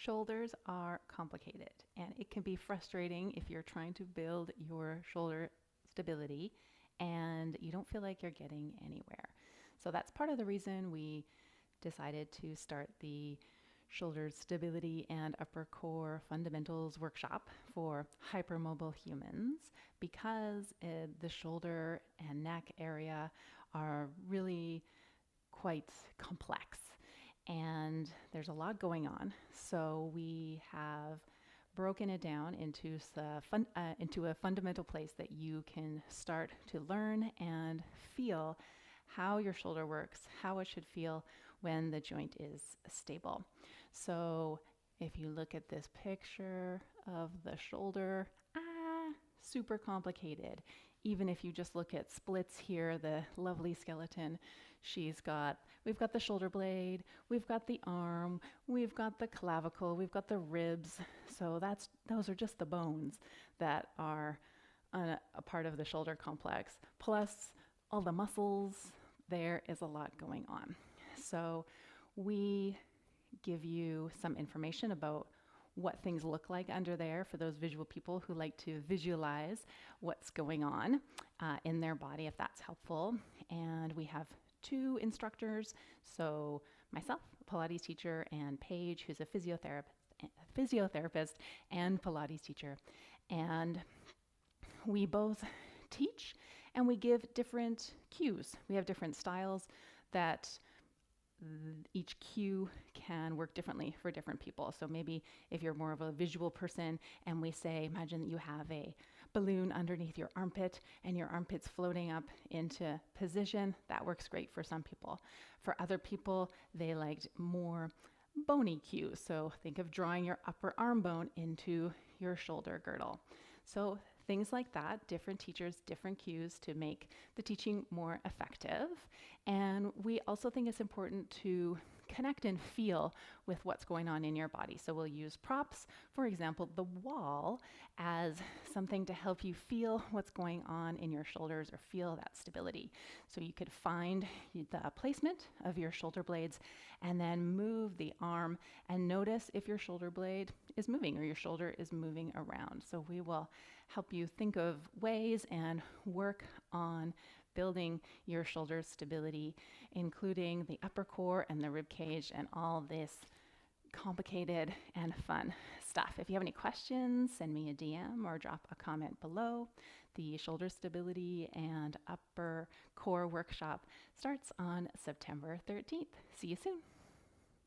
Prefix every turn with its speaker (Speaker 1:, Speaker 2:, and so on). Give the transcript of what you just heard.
Speaker 1: Shoulders are complicated, and it can be frustrating if you're trying to build your shoulder stability and you don't feel like you're getting anywhere. So that's part of the reason we decided to start the Shoulder Stability and Upper Core Fundamentals workshop for hypermobile humans, because the shoulder and neck area are really quite complex and there's a lot going on. So we have broken it down into a fundamental place that you can start to learn and feel how your shoulder works, how it should feel when the joint is stable. So if you look at this picture of the shoulder, super complicated. Even if you just look at splits here, the lovely skeleton, we've got the shoulder blade, we've got the arm, we've got the clavicle, we've got the ribs. So those are just the bones that are a part of the shoulder complex. Plus all the muscles, there is a lot going on. So we give you some information about what things look like under there for those visual people who like to visualize what's going on in their body, if that's helpful. And we have two instructors, so myself, a Pilates teacher, and Paige, who's a physiotherapist and Pilates teacher. And we both teach and we give different cues. We have different styles that each cue can work differently for different people. So maybe if you're more of a visual person and we say, imagine that you have a balloon underneath your armpit and your armpit's floating up into position, that works great for some people. For other people, they liked more bony cues. So think of drawing your upper arm bone into your shoulder girdle. So things like that, different teachers, different cues to make the teaching more effective. And we also think it's important to connect and feel with what's going on in your body. So we'll use props, for example, the wall, as something to help you feel what's going on in your shoulders or feel that stability. So you could find the placement of your shoulder blades and then move the arm and notice if your shoulder blade is moving or your shoulder is moving around. So we will help you think of ways and work on building your shoulder stability, including the upper core and the rib cage and all this complicated and fun stuff. If you have any questions, send me a DM or drop a comment below. The Shoulder Stability and Upper Core Workshop starts on September 13th. See you soon.